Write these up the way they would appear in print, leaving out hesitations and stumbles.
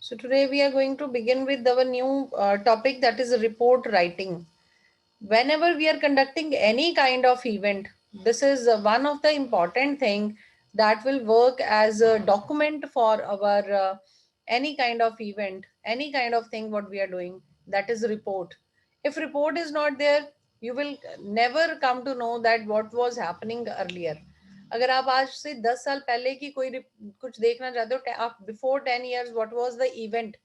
So today we are going to begin with our new topic, that is report writing. Whenever we are conducting any kind of event, this is one of the important thing that will work as a document for our any kind of event, any kind of thing what we are doing, that is report. If report is not there, you will never come to know that what was happening earlier. अगर आप आज से 10 साल पहले की कोई कुछ देखना चाहते हो, आप before 10 years what was the event,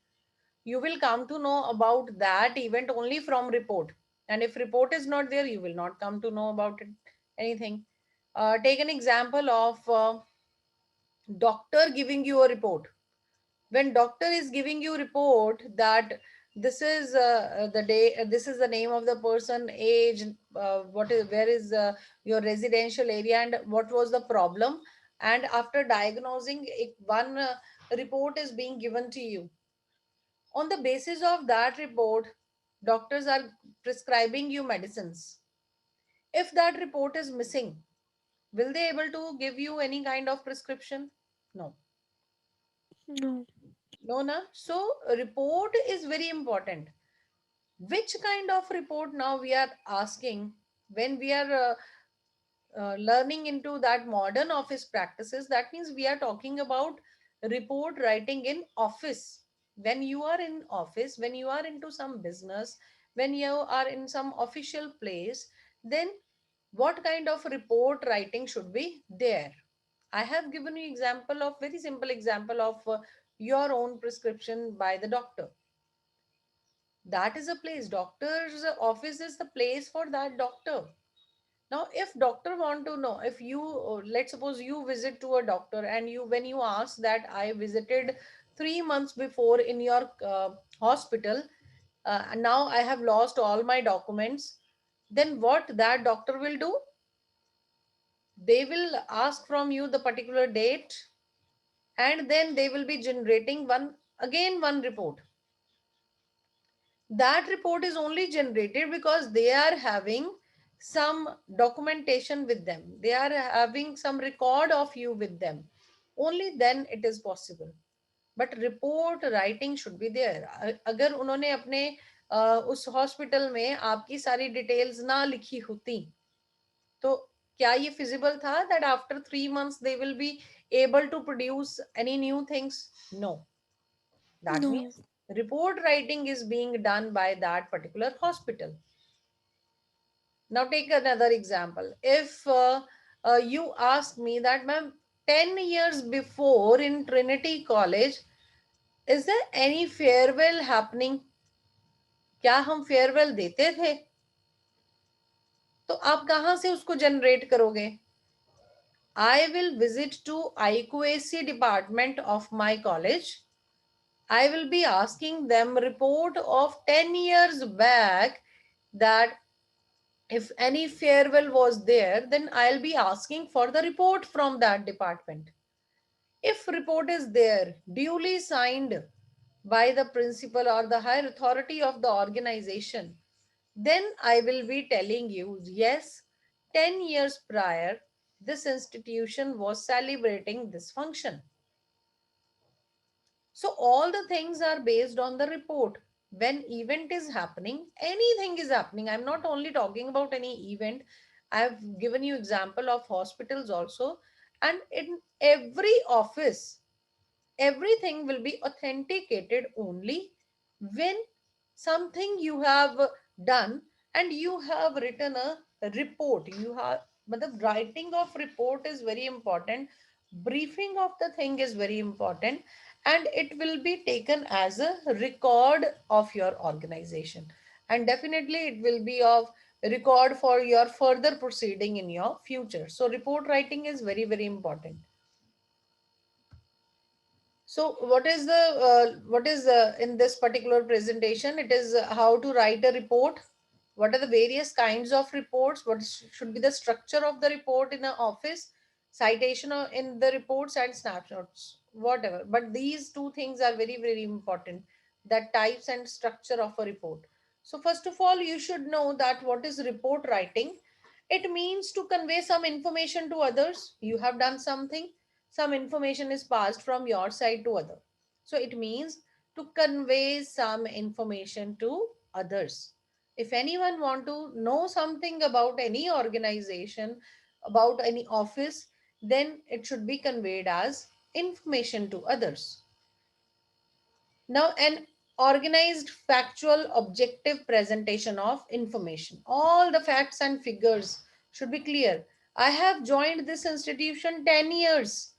you will come to know about that event only from report. And if report is not there, you will not come to know about it anything. Take an example of doctor giving you a report. When doctor is giving you report that this is the day, this is the name of the person, age, what is, where is your residential area, and what was the problem, and after diagnosing it, one report is being given to you. On the basis of that report, doctors are prescribing you medicines. If that report is missing, will they able to give you any kind of prescription? No. No. No, na. So report is very important. Which kind of report now we are asking when we are learning into that modern office practices? That means we are talking about report writing in office. When you are in office, when you are into some business, when you are in some official place, then what kind of report writing should be there? I have given you example of, very simple example of your own prescription by the doctor. That is a place, doctor's office is the place for that doctor. Now if doctor want to know, if you let's suppose you visit to a doctor, and you, when you ask that I visited 3 months before in your hospital, and now I have lost all my documents, then what that doctor will do, they will ask from you the particular date, and then they will be generating one report. That report is only generated because they are having some documentation with them, they are having some record of you with them. Only then it is possible. But report writing should be there. अगर उन्होंने अपने उस hospital में आपकी सारी details ना लिखी होती, तो क्या ये फिजिबल था that after 3 months they will be able to produce any new things? No. That No. means report writing is being done by that particular hospital. Now take another example. If you ask me that, ma'am, 10 years before in Trinity College, is there any farewell happening? क्या हम farewell देते थे? तो आप कहाँ से उसको generate करोगे? I will visit to IQAC department of my college. I will be asking them report of 10 years back, that if any farewell was there, then I'll be asking for the report from that department. If report is there, duly signed by the principal or the higher authority of the organization, then I will be telling you, yes, 10 years prior, this institution was celebrating this function. So all the things are based on the report. When event is happening, anything is happening. I'm not only talking about any event. I've given you example of hospitals also. And in every office, everything will be authenticated only when something you have done and you have written a report. You have, but the writing of report is very important. Briefing of the thing is very important, and it will be taken as a record of your organization, and definitely it will be of record for your further proceeding in your future. So report writing is very, very important. So what is in this particular presentation? It is how to write a report. What are the various kinds of reports? What should be the structure of the report in an office? Citation in the reports and snapshots, whatever. But these two things are very, very important. That types and structure of a report. So first of all, you should know that what is report writing. It means to convey some information to others. You have done something, some information is passed from your side to other. So it means to convey some information to others. If anyone want to know something about any organization, about any office, then it should be conveyed as information to others. Now, an organized, factual, objective presentation of information. All the facts and figures should be clear. I have joined this institution 10 years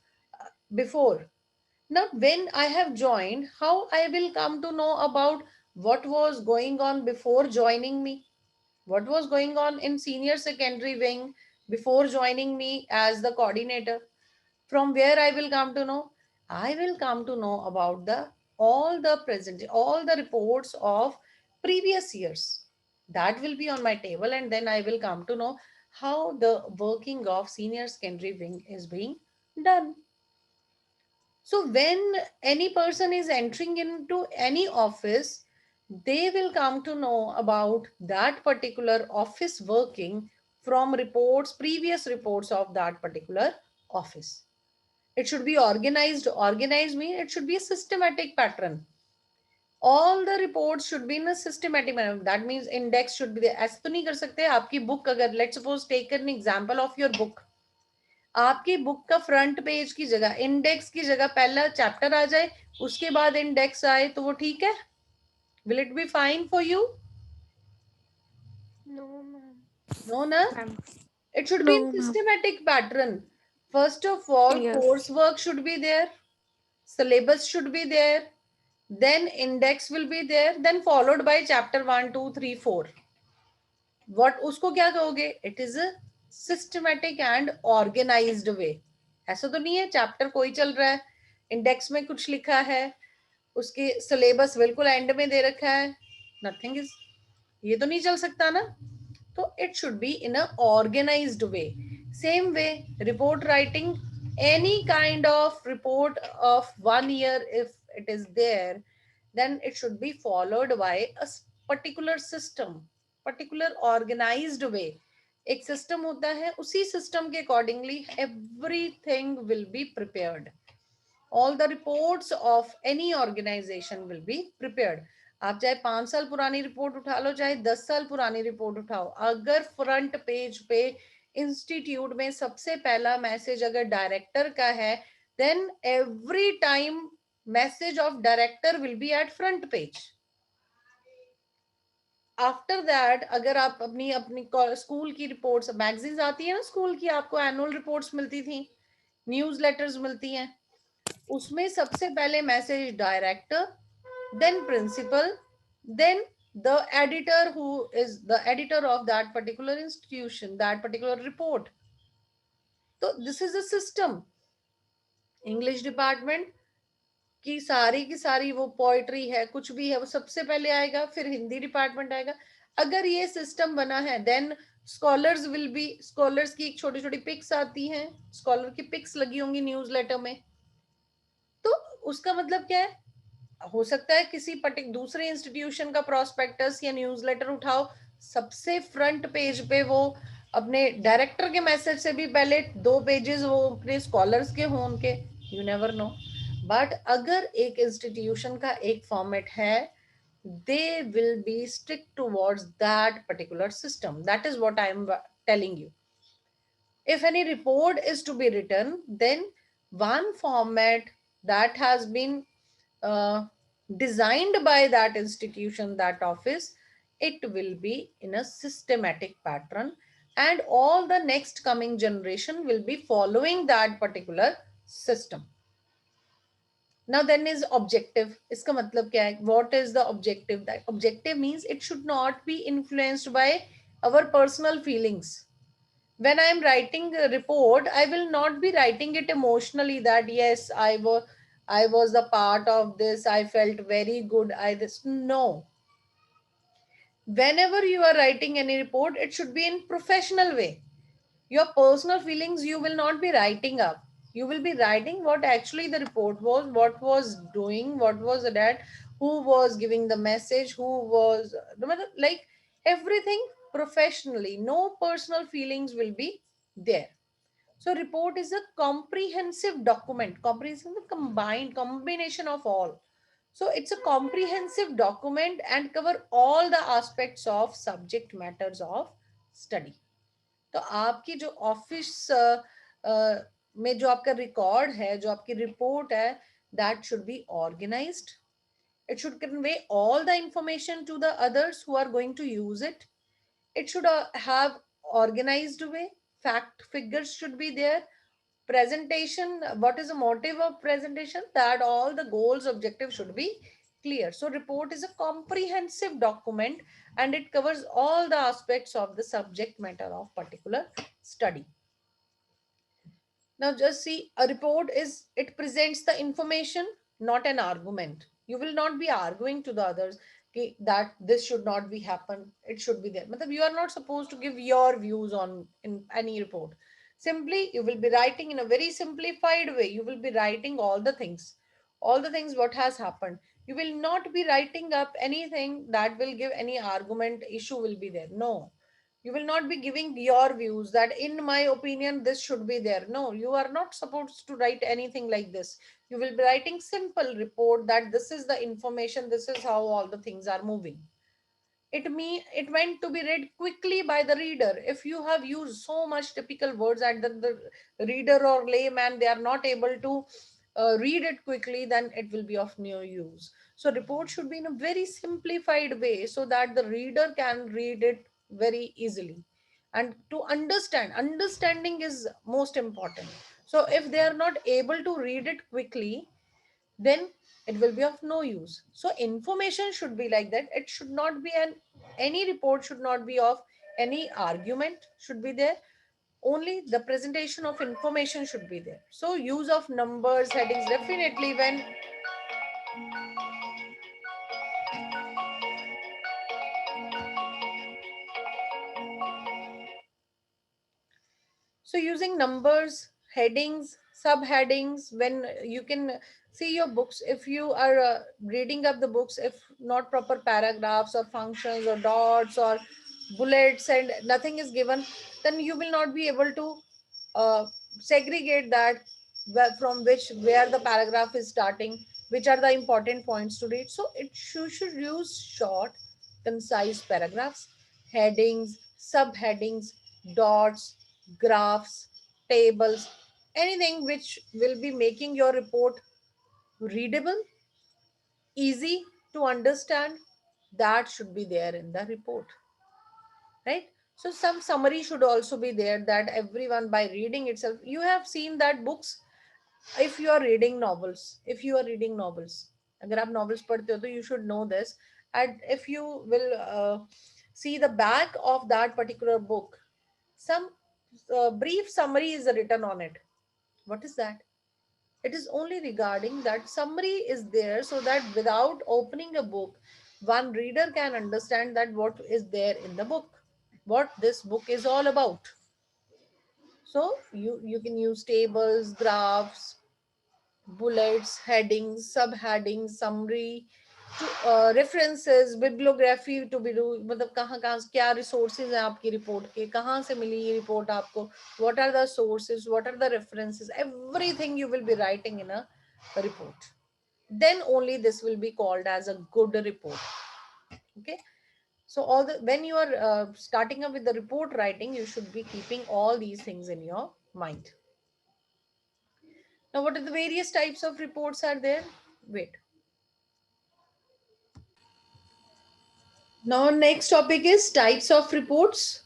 before. Now, when I have joined, how I will come to know about what was going on before joining me? What was going on in senior secondary wing before joining me as the coordinator? From where I will come to know? I will come to know about the all the reports of previous years. That will be on my table, and then I will come to know how the working of senior secondary wing is being done. So when any person is entering into any office, they will come to know about that particular office working from reports, previous reports of that particular office. It should be organized. Organized means it should be a systematic pattern. All the reports should be in a systematic manner. That means index should be there. ऐसे तो नहीं कर सकते आपकी book अगर let's suppose take an example of your book. आपकी book का front page की जगह इंडेक्स की जगह पहला चैप्टर आ जाए उसके बाद इंडेक्स आए तो वो ठीक है? Will it be fine for you? No, ma'am. No ना. Ma'am. It should be in No, ma'am. systematic pattern. First of all, Yes. coursework should be there, syllabus should be there, then index will be there, then followed by chapter 1 2 3 4. What उसको क्या कहोगे? It is a systematic and organized way. ऐसा तो नहीं है chapter कोई चल रहा है, इंडेक्स में कुछ लिखा है, उसके सिलेबस बिल्कुल एंड में दे रखा है, नथिंग इज, ये तो नहीं चल सकता ना. तो it should be in a organized way. Same way report writing, any kind of report of 1 year if it is there, then it should be followed by a particular system, particular organized way. एक system होता है, उसी system के accordingly everything will be prepared. All the reports of any organization will be prepared. आप चाहे 5 साल पुरानी report उठा लो, चाहे 10 साल पुरानी रिपोर्ट उठाओ, अगर फ्रंट पेज पे इंस्टीट्यूट में सबसे पहला मैसेज अगर डायरेक्टर का है, then every time message of director will be at front page. After that अगर आप अपनी अपनी स्कूल की रिपोर्ट्स, मैगजीन्स आती है ना स्कूल की, आपको एनुअल रिपोर्ट्स मिलती थी, न्यूज लेटर्स मिलती हैं, उसमें सबसे पहले message director, then principal, then the editor who is the editor of that particular institution, that particular report. So this is a system. English department की सारी वो पोइट्री है, कुछ भी है, वो सबसे पहले आएगा, फिर हिंदी डिपार्टमेंट आएगा. अगर ये सिस्टम बना है, then scholars will be, scholars की एक छोटी छोटी पिक्स आती हैं, स्कॉलर की पिक्स लगी होंगी न्यूज लेटर में. तो उसका मतलब क्या है? हो सकता है किसी दूसरे इंस्टीट्यूशन का प्रोस्पेक्टस या न्यूज़लेटर उठाओ, सबसे फ्रंट पेज पे वो अपने डायरेक्टर के मैसेज से भी पहले 2 पेजेस वो अपने स्कॉलर्स के हों उनके, यू नेवर नो. बट अगर एक इंस्टीट्यूशन का एक फॉर्मेट है, they will be strict towards that particular system. That is what I am telling you. If any report is to be written, then one format that has been uh, designed by that institution, that office, it will be in a systematic pattern, and all the next coming generation will be following that particular system. Now then is objective. इसका मतलब क्या है? What is the objective? That objective means it should not be influenced by our personal feelings. When I am writing a report, I will not be writing it emotionally that yes, I was a part of this, I felt very good, I this. No. Whenever you are writing any report, it should be in professional way. Your personal feelings you will not be writing up. You will be writing what actually the report was, what was doing, what was that, who was giving the message, who was like everything professionally. No personal feelings will be there. So report is a comprehensive document, comprehensive, combined combination of all. So it's a comprehensive document and cover all the aspects of subject matters of study. तो आपकी जो office में जो आपका record है, जो आपकी report है, that should be organized. It should convey all the information to the others who are going to use it. It should have organized way. Fact figures should be there. Presentation, what is the motive of presentation? That all the goals, objectives should be clear. So report is a comprehensive document and it covers all the aspects of the subject matter of particular study. Now just see, a report is, it presents the information, not an argument. You will not be arguing to the others that this should not be happen, it should be there. Matlab, you are not supposed to give your views on in any report. Simply you will be writing in a very simplified way. You will be writing all the things what has happened. You will not be writing up anything that will give any argument issue will be there. No, you will not be giving your views that in my opinion this should be there. No, you are not supposed to write anything like this. You will be writing simple report that this is the information, this is how all the things are moving. It meant to be read quickly by the reader. If you have used so much typical words that the reader or layman they are not able to read it quickly, then it will be of no use. So report should be in a very simplified way so that the reader can read it very easily. And to understanding is most important. So if they are not able to read it quickly, then it will be of no use. So information should be like that. It should not be an, any report should not be of any argument should be there. Only the presentation of information should be there. So use of numbers, headings, definitely when, so using numbers, headings, subheadings, when you can see your books, if you are reading up the books, if not proper paragraphs or functions or dots or bullets and nothing is given, then you will not be able to uh, segregate that from which where the paragraph is starting, which are the important points to read. So you should use short, concise paragraphs, headings, subheadings, dots, graphs, tables, anything which will be making your report readable, easy to understand, that should be there in the report, right? So some summary should also be there that everyone by reading itself, you have seen that books, if you are reading novels, if you are reading novels, अगर आप novels पढ़ते हो तो you should know this. And if you will see the back of that particular book, some brief summary is written on it. What is that? It is only regarding that summary is there so that without opening a book, one reader can understand that what is there in the book, what this book is all about. So you can use tables, graphs, bullets, headings, subheadings, summary, to references, bibliography to be do, मतलब कहाँ कहाँ क्या resources हैं आपकी report के, कहाँ से मिली ये report आपको, what are the sources, what are the references, everything you will be writing in a report. Then only this will be called as a good report. Okay. So all the when you are starting up with the report writing, you should be keeping all these things in your mind. Now, what are the various types of reports are there? Wait. Now, next topic is types of reports,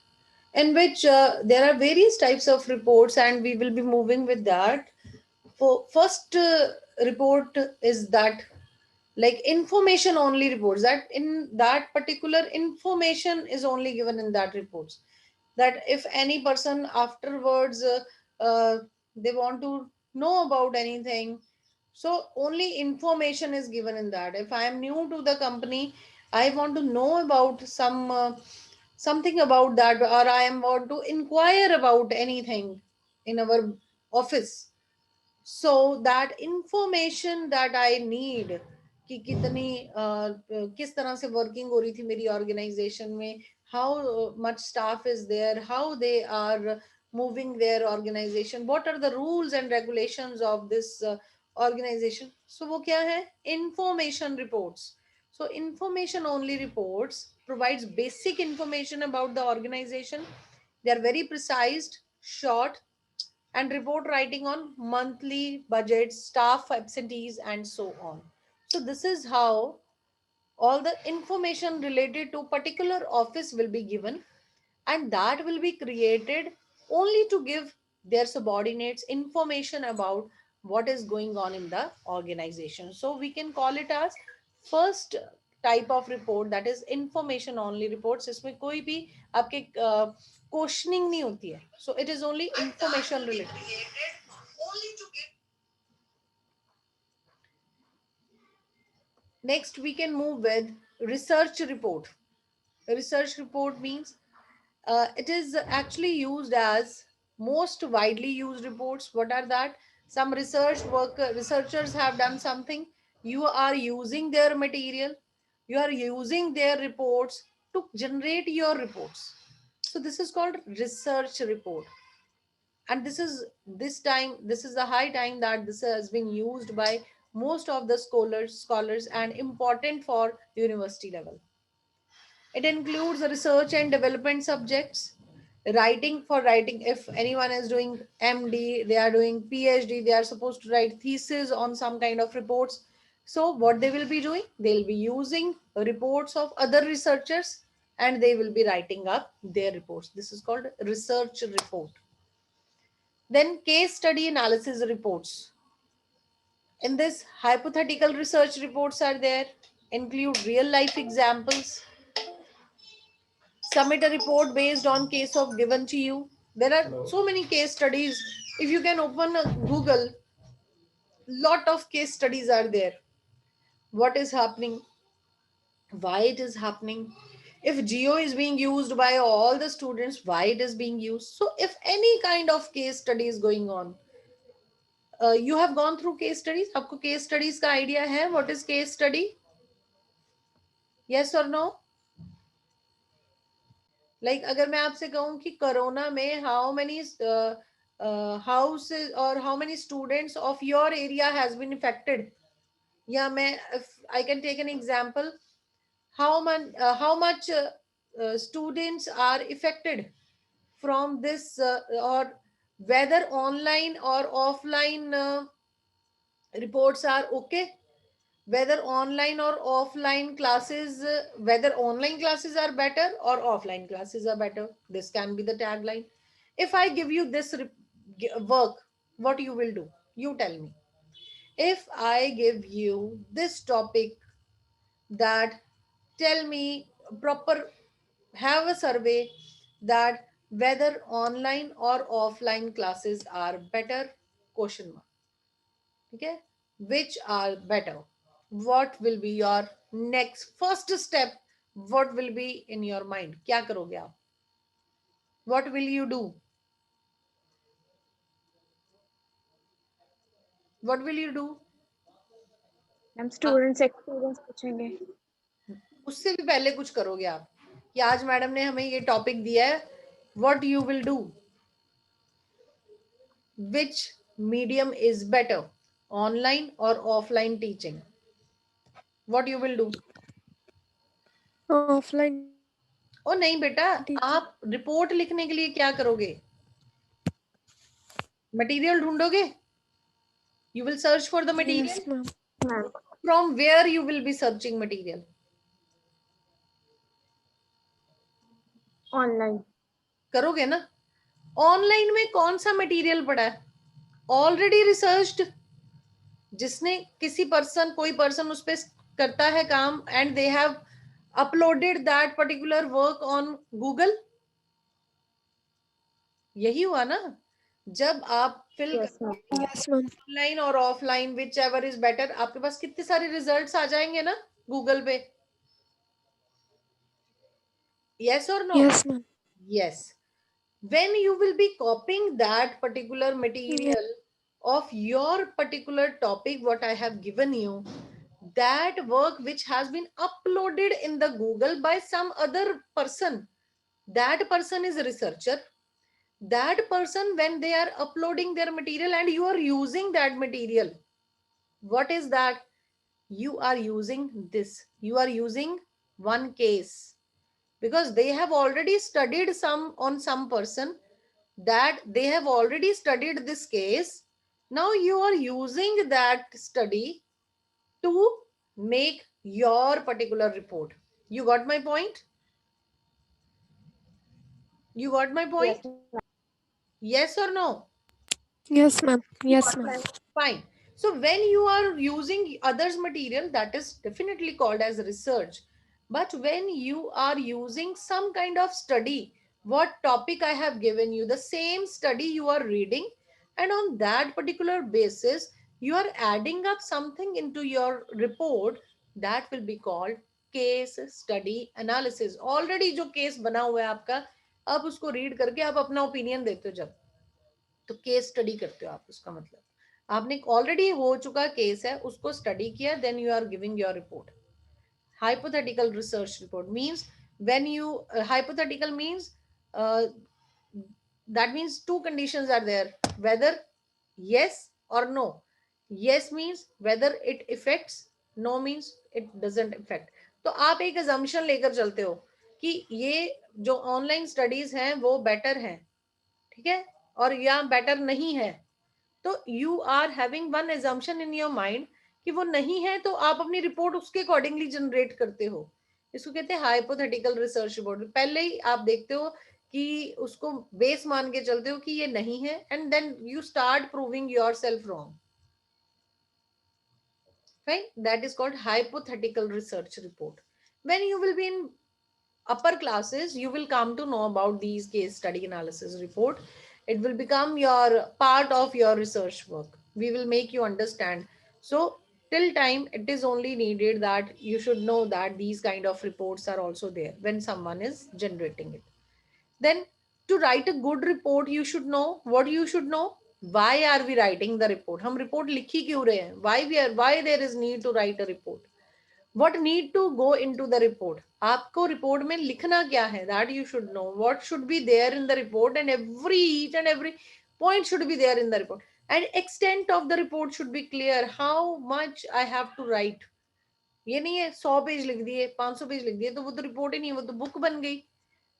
in which there are various types of reports, and we will be moving with that. For first report is that like information only reports, that in that particular information is only given in that reports. That if any person afterwards they want to know about anything, so only information is given in that. If I am new to the company, I want to know about something about that, or I am want to inquire about anything in our office, so that information that I need कि कितनी किस तरह से working हो रही थी मेरी organisation में, how much staff is there, how they are moving their organization, what are the rules and regulations of this organization. So वो क्या है? Information reports. So information only reports provides basic information about the organization. They are very precise, short, and report writing on monthly budgets, staff absentees, and so on. So this is how all the information related to particular office will be given, and that will be created only to give their subordinates information about what is going on in the organization. So we can call it as first type of report, that is information only reports. इसमें कोई भी आपके questioning नहीं होती है, so it is only information related. Next we can move with research report. Research report means it is actually used as most widely used reports. What are that? Some researchers have done something. You are using their material. You are using their reports to generate your reports. So this is called research report. And this is the high time that this has been used by most of the scholars and important for university level. It includes research and development subjects, writing for writing. If anyone is doing MD, they are doing PhD, they are supposed to write thesis on some kind of reports. So what they will be doing? They'll be using reports of other researchers and they will be writing up their reports. This is called research report. Then case study analysis reports. In this, hypothetical research reports are there, include real life examples. Submit a report based on case of given to you. There are so many case studies. If you can open a Google, lot of case studies are there. What is happening, why it is happening, if geo is being used by all the students, why it is being used. So if any kind of case study is going on, you have gone through case studies, आपको case studies का idea है? What is case study? Yes or no? Like अगर मैं आपसे कहूँ कि corona में how many houses or how many students of your area has been affected, या मैं if I can take an example, how much students are affected from this, or whether online or offline reports are okay, whether online or offline classes, whether online classes are better or offline classes are better. This can be the tagline. If I give you this work, what you will do? You tell me. If I give you this topic, that tell me proper, have a survey that whether online or offline classes are better, question mark. Okay, which are better? What will be your next first step? What will be in your mind? क्या करोगे आप? What will you do? What will you do? हम हाँ, students experience पूछेंगे. उससे भी पहले कुछ करोगे आप कि आज मैडम ने हमें ये टॉपिक दिया है, what you will do? Which medium is better, online or offline teaching? What you will do? Offline teaching. ओ नहीं बेटा, आप रिपोर्ट लिखने के लिए क्या करोगे? मटेरियल ढूंढोगे. You will search for the yes material. Ma'am. Ma'am From where you will be searching material? Online करोगे ना. ऑनलाइन में कौन सा मटेरियल पड़ा है? Already researched. जिसने किसी पर्सन, कोई पर्सन उस पर करता है काम and they have uploaded that particular work on Google. यही हुआ ना. जब आप fill yes ma'am yes ma'am. Online और offline, whichever is better, आपके पास कितने सारे रिजल्ट्स आ जाएंगे ना गूगल पे. यस और no? Yes ma'am. yes. When you will be copying that particular yes. material of your particular topic, what I have given you, that work which has been uploaded in the Google by some other person, that person is a researcher. That person, when they are uploading their material and you are using that material, What is that? You are using this. You are using one case because they have already studied some on some person, that they have already studied this case. Now you are using that study to make your particular report. You got my point? You got my point? Yes, ma'am. Yes or no? Yes, ma'am. You Yes, got ma'am. my Fine. So when you are using others material, that is definitely called as research. But when you are using some kind of study, what topic I have given you, the same study you are reading, and on that particular basis, you are adding up something into your report, that will be called case study analysis. Already जो case बना हुआ है आपका, आप उसको read करके आप अपना opinion देते हो, जब तो केस स्टडी करते हो आप, उसका मतलब आपने ऑलरेडी हो चुका केस है उसको स्टडी किया, then you are giving your report. Hypothetical research report means, when you hypothetical means, uh, that means two conditions are there, whether yes or no. Yes means whether it affects, no means it doesn't affect. तो आप एक assumption लेकर चलते हो कि ये जो online studies हैं वो बेटर हैं, ठीक है, और या बेटर नहीं है. तो you are having one assumption in your mind कि वो नहीं है, तो आप अपनी रिपोर्ट उसके अकॉर्डिंगली जनरेट करते हो. इसको कहते हैं हाइपोथेटिकल रिसर्च रिपोर्ट. पहले ही आप देखते हो कि उसको बेस मान के चलते हो कि ये नहीं है, and then you start proving yourself wrong. Right, that is called hypothetical research report. When you will be in upper classes, you will come to know about these case study analysis report. It will become your part of your research work. We will make you understand. So till time it is only needed that you should know that these kind of reports are also there when someone is generating it. Then to write a good report, you should know what you should know. Why are we writing the report? हम report लिख ही क्यों रहे हैं? Why there is need to write a report? What need to go into the report? आपको report में लिखना क्या है? That you should know. What should be there in the report, and each and every point should be there in the report. And extent of the report should be clear. How much I have to write? ये नहीं है 100 page लिख दिए, 500 page लिख दिए, तो वो तो रिपोर्ट ही नहीं, वो तो बुक बन गई.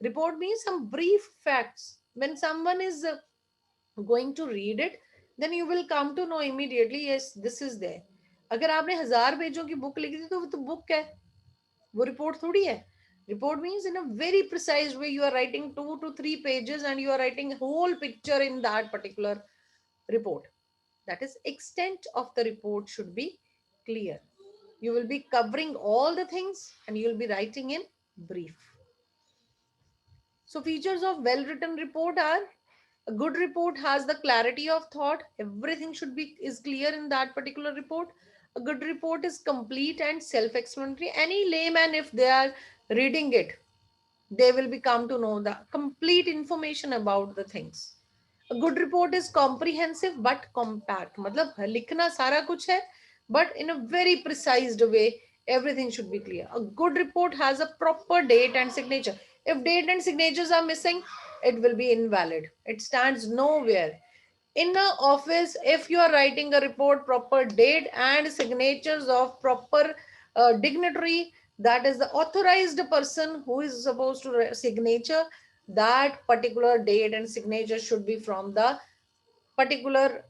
Report means some brief facts. When someone is going to read it, then you will come to know immediately, yes, this is there. अगर आपने 1000 पेजों की बुक लिखी थी तो वो तो बुक है, वो रिपोर्ट थोड़ी है. Report means in a very precise way you are writing 2 to 3 pages and you are writing whole picture in that particular report. That is, extent of the report should be clear. You will be covering all the things and you will be writing in brief. So features of well-written report are: a good report has the clarity of thought. Everything should be is clear in that particular report. A good report is complete and self-explanatory. Any layman, if they are reading it, they will become to know the complete information about the things. A good report is comprehensive but compact. मतलब लिखना सारा कुछ है, but in a very precise way, everything should be clear. A good report has a proper date and signature. If date and signatures are missing, it will be invalid. It stands nowhere. In the office, if you are writing a report, proper date and signatures of proper dignitary, that is the authorized person who is supposed to signature, that particular date and signature should be from the particular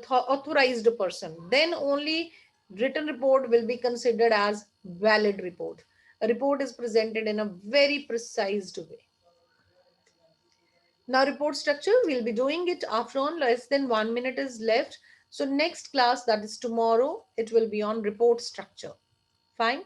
authorized person, then only written report will be considered as valid report. A report is presented in a very precise way. Now report structure, we'll be doing it after on, less than 1 minute is left. So next class, that is tomorrow, it will be on report structure. Fine.